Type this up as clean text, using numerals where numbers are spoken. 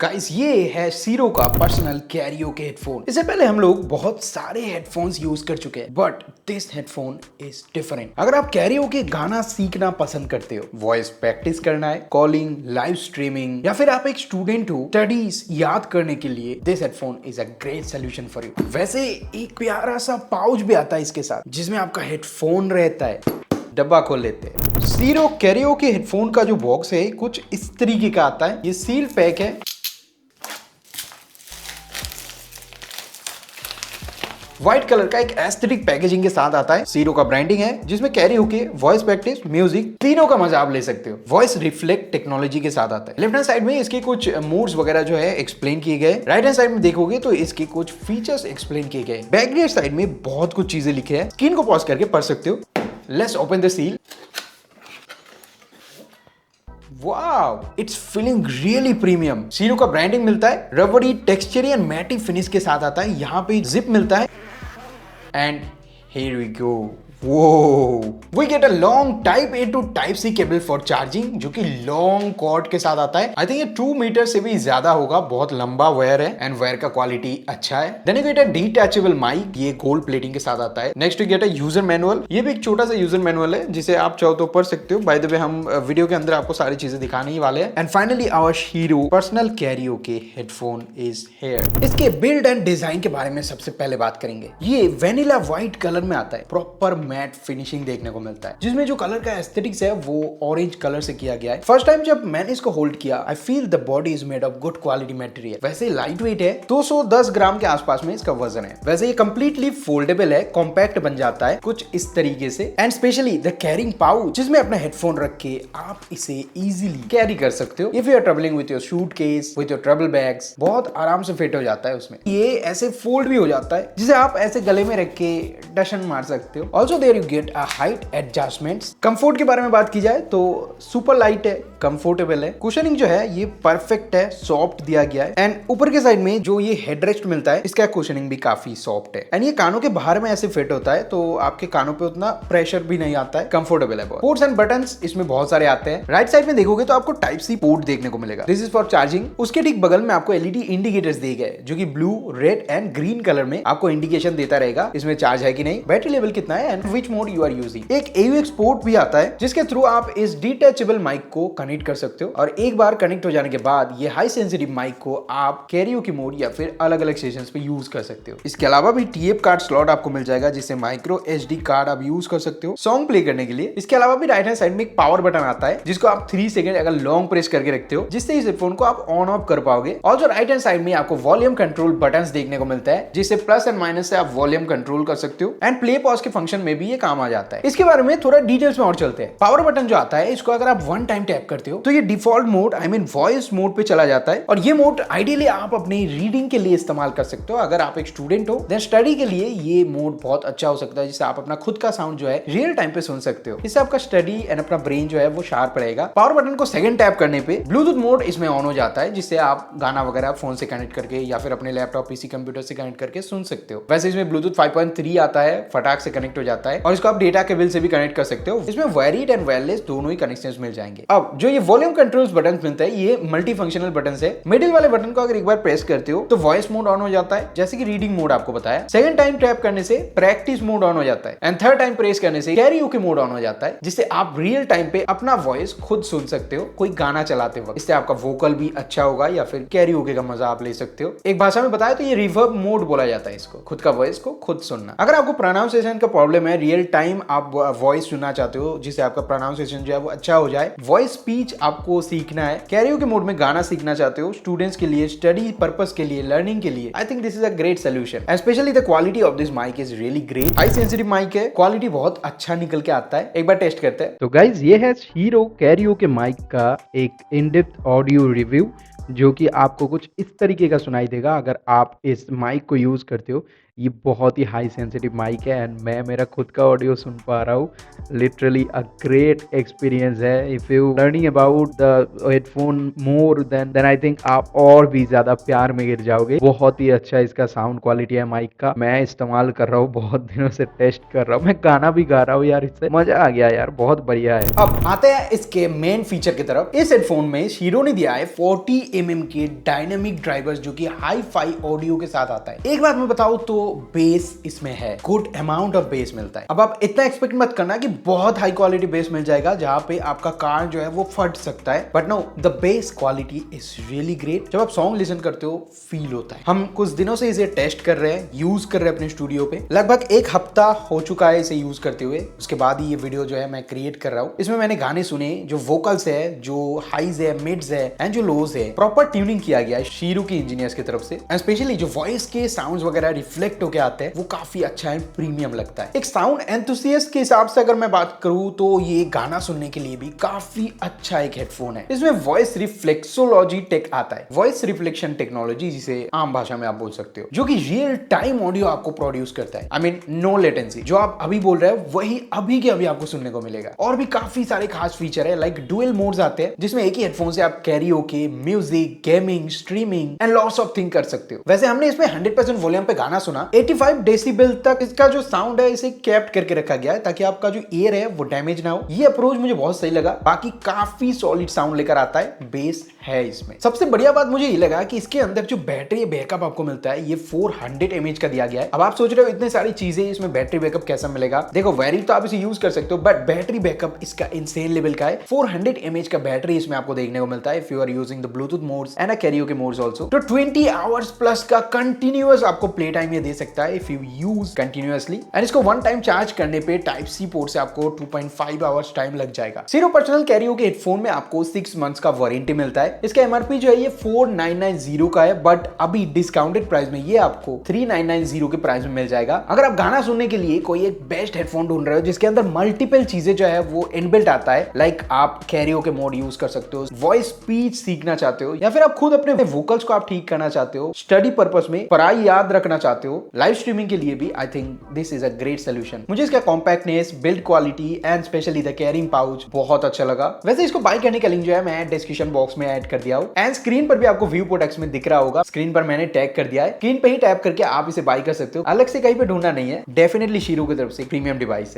Guys ये है sero का पर्सनल कैरियोके हेडफोन। इससे पहले हम लोग बहुत सारे हेडफोन्स यूज कर चुके हैं, but this headphone is different. अगर आप कैरियोके गाना सीखना पसंद करते हो, वॉइस प्रैक्टिस करना है, कॉलिंग, लाइव स्ट्रीमिंग, या फिर आप एक स्टूडेंट हो, स्टडीज याद करने के लिए this headphone is a great solution for you. वैसे एक प्यारा सा पाउच भी आता है इसके साथ, जिसमें आपका हेडफोन रहता है। डब्बा खोल लेते हैं। सीरो कैरियोके हेडफोन का जो बॉक्स है कुछ इस तरीके का आता है। ये सील पैक है। व्हाइट कलर का एक एस्थेटिक पैकेजिंग के साथ आता है। सीरो का ब्रांडिंग है, जिसमें कैरियोके, वॉइस प्रैक्टिस, म्यूजिक तीनों का मजा आप ले सकते हो। वॉइस रिफ्लेक्ट टेक्नोलॉजी के साथ आता है। लेफ्ट हैंड साइड में इसके कुछ मोड्स वगैरह जो है एक्सप्लेन किए गए। राइट हैंड साइड में देखोगे तो इसके कुछ फीचर्स एक्सप्लेन किए गए। बैक साइड में बहुत कुछ चीजें लिखे हैं, स्क्रीन को पॉज करके पढ़ सकते हो। Let's open the seal. Wow, it's feeling really premium. सीरो का ब्रांडिंग मिलता है, rubbery texture and matte finish के साथ आता है। यहाँ पे जिप मिलता है and here we go. Whoa! We get a long Type A to Type C cable for charging, जो कि लॉन्ग कॉर्ड के साथ आता है। आई थिंक ये 2 मीटर से भी ज्यादा होगा। बहुत लंबा वायर है एंड वायर का क्वालिटी अच्छा है। Then you get a detachable mic, ये गोल्ड प्लेटिंग के साथ आता है। Next you get a user manual. ये भी एक छोटा सा यूजर मैनुअल है, जिसे आप चाहो तो पढ़ सकते हो। बाय द वे हम वीडियो के अंदर आपको सारी चीजें दिखाने ही वाले हैं। And finally our hero personal karaoke headphone is here. इसके बिल्ड एंड डिजाइन के बारे में सबसे पहले बात करेंगे। ये वेनिला व्हाइट कलर में आता है। प्रॉपर मैट फिनिशिंग देखने को मिलता है, जिसमें जो कलर का एस्थेटिक्स है वो ऑरेंज कलर से किया गया है। फर्स्ट टाइम जब मैंने इसको होल्ड किया, I feel the body is made of good quality material. वैसे लाइट वेट है, 210 ग्राम के आसपास में इसका वजन है। वैसे ये कंप्लीटली फोल्डेबल है, कॉम्पैक्ट बन जाता है कुछ इस तरीके से। And specially the carrying pouch, जिसमें अपना हेडफोन रख के आप इसे इजीली कैरी कर सकते हो। If you are travelling with your suitcase, with your travel bags, बहुत आराम से फिट हो जाता है उसमें। ये ऐसे फोल्ड भी हो जाता है, जिसे आप ऐसे गले में रख के डशन मार सकते हो। Also there you get a height adjustments. Comfort के बारे में बात की जाए तो सुपर लाइट है, कंफर्टेबल है। कुशनिंग जो है ये परफेक्ट है, सॉफ्ट दिया गया है। एंड ऊपर के साइड में जो ये हेडरेस्ट मिलता है, इसका कुशनिंग भी काफी सॉफ्ट है। एंड ये कानों के बाहर में ऐसे फिट होता है, तो आपके कानों पे उतना प्रेशर भी नहीं आता है, कंफर्टेबल है बहुत। पोर्ट्स एंड बटन्स इसमें बहुत सारे आते हैं। राइट साइड में देखोगे तो आपको टाइप सी पोर्ट देखने को मिलेगा, दिस इज फॉर चार्जिंग। उसके ठीक बगल में आपको एलईडी इंडिकेटर्स दिए गए, जो कि blue, red and green colour में आपको इंडिकेशन देता रहेगा इसमें चार्ज है कि नहीं, बैटरी लेवल कितना है and which mode you are using. एक AUX पोर्ट भी आता है, जिसके थ्रू आप इस डिटैचेबल माइक को कनेक्ट कर सकते हो। और एक बार कनेक्ट हो जाने के बाद ये हाई सेंसिटिव माइक को आप कैरियोके मोड या फिर अलग अलग सेशंस पे यूज कर सकते हो। इसके अलावा भी TF कार्ड स्लॉट आपको मिल जाएगा, जिससे माइक्रो SD कार्ड आप यूज कर सकते हो सॉन्ग प्ले करने के लिए। इसके अलावा भी राइट हैंड साइड में एक पावर बटन आता है, जिसको आप 3 सेकंड अगर लॉन्ग प्रेस करके रखते हो, जिससे इस हेडफोन को आप ऑन ऑफ कर पाओगे। ऑल्सो राइट हैंड साइड में आपको वॉल्यूम कंट्रोल बटन देखने को मिलता है, जिससे प्लस एंड माइनस से आप वॉल्यूम कंट्रोल कर सकते हो। एंड प्ले पॉज के फंक्शन में भी ये काम आ जाता है। इसके बारे में थोड़ा डिटेल्स में और चलते हैं। पावर बटन जो आता है, इसको अगर आप 1 टाइम टैप करते हो तो ये default mode, I mean voice mode पे चला जाता है। और ये मोड आइडियली आप अपनी रीडिंग के लिए इस्तेमाल कर सकते हो। अगर आप एक स्टूडेंट हो, देन स्टडी के लिए ये मोड बहुत अच्छा हो सकता है, जिससे आप अपना खुद का साउंड जो है रियल टाइम पे सुन सकते हो। इससे आपका स्टडी एंड अपना ब्रेन जो है वो शार्प रहेगा। पावर बटन को सेकंड टैप करने पे ब्लूटूथ मोड इसमें ऑन हो जाता है, जिससे आप गाना वगैरह फोन से कनेक्ट करके या फिर अपने लैपटॉप, पीसी, कंप्यूटर से कनेक्ट करके सुन सकते हो। वैसे इसमें ब्लूटूथ 5.3 आता है, फटाक से कनेक्ट हो जाता है। और इसको आप डेटा केबल से भी कनेक्ट कर सकते हो। इसमें वायर्ड एंड वायरलेस दोनों ही कनेक्शंस मिल जाएंगे। अब जो ये वॉल्यूम कंट्रोल्स बटन मिलता है, ये मल्टी फंक्शनल बटन है। मिडिल वाले बटन को अगर एक बार प्रेस करते हो तो वॉइस मोड ऑन हो जाता है, जैसे कि रीडिंग मोड आपको बताया। सेकंड टाइम टैप करने से प्रैक्टिस मोड ऑन हो जाता है। एंड थर्ड टाइम प्रेस करने से कैरियोके मोड ऑन हो जाता है, जिससे आप रियल टाइम पे अपना वॉइस खुद सुन सकते हो कोई गाना चलाते वक्त। इससे आपका वोकल भी अच्छा होगा या फिर कैरियोके का मजा आप ले सकते हो। एक भाषा में बताया तो ये रिवर्ब मोड बोला जाता है इसको, खुद का वॉइस को खुद सुनना। अगर आपको प्रोनाउंसिएशन का प्रॉब्लम है, रियल टाइम आप वॉइस सुनना चाहते हो, जिससे आपका प्रोनाउंसिएशन जो है वो अच्छा हो जाए, वॉइस स्पीच आपको सीखना है, कैरियोके मोड में गाना सीखना चाहते हो, स्टूडेंट्स के लिए, स्टडी पर्पस के लिए, लर्निंग के लिए, I think this is a great solution. And specially the quality of this mic is really great. High sensitive mic है, क्वालिटी बहुत अच्छा निकल के आता है। एक बार टेस्ट करते हैं। तो गाइज ये है हीरो कैरियोके माइक का एक इन डेप्थ ऑडियो रिव्यू, जो कि आपको कुछ इस तरीके का सुनाई देगा अगर आप इस माइक को यूज करते हो। ये बहुत ही हाई सेंसिटिव माइक है एंड मैं मेरा खुद का ऑडियो सुन पा रहा हूँ। लिटरली अ ग्रेट एक्सपीरियंस है। If you learning about the headphone more than I think आप और भी ज़्यादा प्यार में गिर जाओगे। बहुत ही अच्छा इसका साउंड क्वालिटी है माइक का। मैं इस्तेमाल कर रहा हूँ, बहुत दिनों से टेस्ट कर रहा हूँ, मैं गाना भी गा रहा हूँ यार, इससे मज़ा आ गया यार, बहुत बढ़िया है। अब आते हैं इसके मेन फीचर की तरफ। इस हेडफोन में शीरो ने दिया है 40 mm के डायनामिक ड्राइवर्स जो कि हाई फाई ऑडियो के साथ आता है। एक बात मैं बताऊं तो बेस इसमें है, गुड अमाउंट ऑफ बेस मिलता है। अब आप इतना एक्सपेक्ट मत करना कि बहुत हाई क्वालिटी बेस मिल जाएगा जहां पे आपका कान जो है वो फट सकता है, but no, the bass quality is really great. जब आप सॉन्ग लिसन करते हो फील होता है। हम कुछ दिनों से इसे टेस्ट कर रहे हैं, यूज कर रहे हैं अपने स्टूडियो पे। लगभग एक हफ्ता हो चुका है इसे यूज करते हुए। उसके बाद ही ये वीडियो जो है मैं क्रिएट कर रहा हूँ। इसमें मैंने गाने सुने, जो वोकल्स है, जो हाइज है, मिड्स है एंड जो लोज है, प्रॉपर ट्यूनिंग किया गया है शीरो की इंजीनियर्स की तरफ से। एंड स्पेशली जो वॉइस के साउंड्स वगैरह रिफ्लेक्ट होके आते हैं वो काफी अच्छा है, प्रीमियम लगता है। एक साउंड एंथुसियास्ट के हिसाब से अगर मैं बात करूं तो ये गाना सुनने के लिए भी काफी अच्छा एक हेडफोन है। इसमें वॉइस रिफ्लेक्सोलॉजी टेक आता है, वॉइस रिफ्लेक्शन टेक्नोलॉजी, जिसे आम भाषा में आप बोल सकते हो, जो कि रियल टाइम ऑडियो आपको प्रोड्यूस करता है। I mean no latency. जो आप अभी बोल रहे हो वही अभी के अभी आपको सुनने को मिलेगा। और भी काफी सारे खास फीचर है, लाइक डुअल मोड्स आते हैं जिसमें एक ही हेडफोन से आप karaoke, music, gaming, streaming and lots of thing कर सकते हो। वैसे हमने इसमें 100% वॉल्यूम पे गाना सुना। 85 डेसिबल तक इसका जो साउंड है इसे कैप्ट करके रखा गया है ताकि आपका जो ईयर है वो डैमेज ना हो। ये अप्रोच मुझे बहुत सही लगा। बाकी काफी सॉलिड साउंड लेकर आता है, बेस है इसमें। सबसे बढ़िया बात मुझे ये लगा कि इसके अंदर जो बैटरी बैकअप आपको मिलता है ये 400 mAh का दिया गया है। अब आप सोच रहे हो इतने सारी चीजें, इसमें बैटरी बैकअप कैसा मिलेगा? देखो, वेरी तो आप इसे यूज कर सकते हो, बट बैटरी बैकअप इसका इंसेन लेवल का है। 400 mAh का बैटरी इसमें आपको देखने को मिलता है if you are using the Bluetooth modes and karaoke modes also. तो 20 आवर्स प्लस का कंटिन्यूअस आपको प्ले टाइम ये दे सकता है if you use continuously. And इसको वन टाइम चार्ज करने पे टाइप सी पोर्ट से आपको 2.5 आवर्स टाइम लग जाएगा। शीरो पर्सनल कैरियोके हेडफोन में आपको 6 मंथ्स का वारंटी मिलता है। इसका एमआरपी जो है ये 4990 का है, बट अभी डिस्काउंटेड प्राइस में ये आपको 3990 के प्राइस में मिल जाएगा। अगर आप गाना सुनने के लिए कोई एक बेस्ट हेडफोन ढूंढ रहे हो जिसके अंदर मल्टीपल चीजें जो है वो इनबिल्ट आता है, लाइक आप कैरियोके मोड यूज कर सकते हो, वॉइस स्पीच सीखना चाहते हो, या फिर आप खुद अपने वोकल्स को आप ठीक करना चाहते हो, स्टडी पर्पस में पढ़ाई याद रखना चाहते हो, लाइव स्ट्रीमिंग के लिए भी आई think this is a great solution. मुझे इसका compactness, build quality and specially the carrying pouch बहुत अच्छा लगा। वैसे इसको बाय करने का लिंक जो है मैं डिस्क्रिप्शन बॉक्स में ऐड कर दिया हूं एंड स्क्रीन पर भी आपको व्यू प्रोडक्ट्स में दिख रहा होगा। स्क्रीन पर मैंने टैग कर दिया है, स्क्रीन पे ही टैप करके आप इसे बाय कर सकते हो। अलग से कहीं पे ढूंढना नहीं है, डेफिनेटली शीरो की तरफ से प्रीमियम डिवाइस है।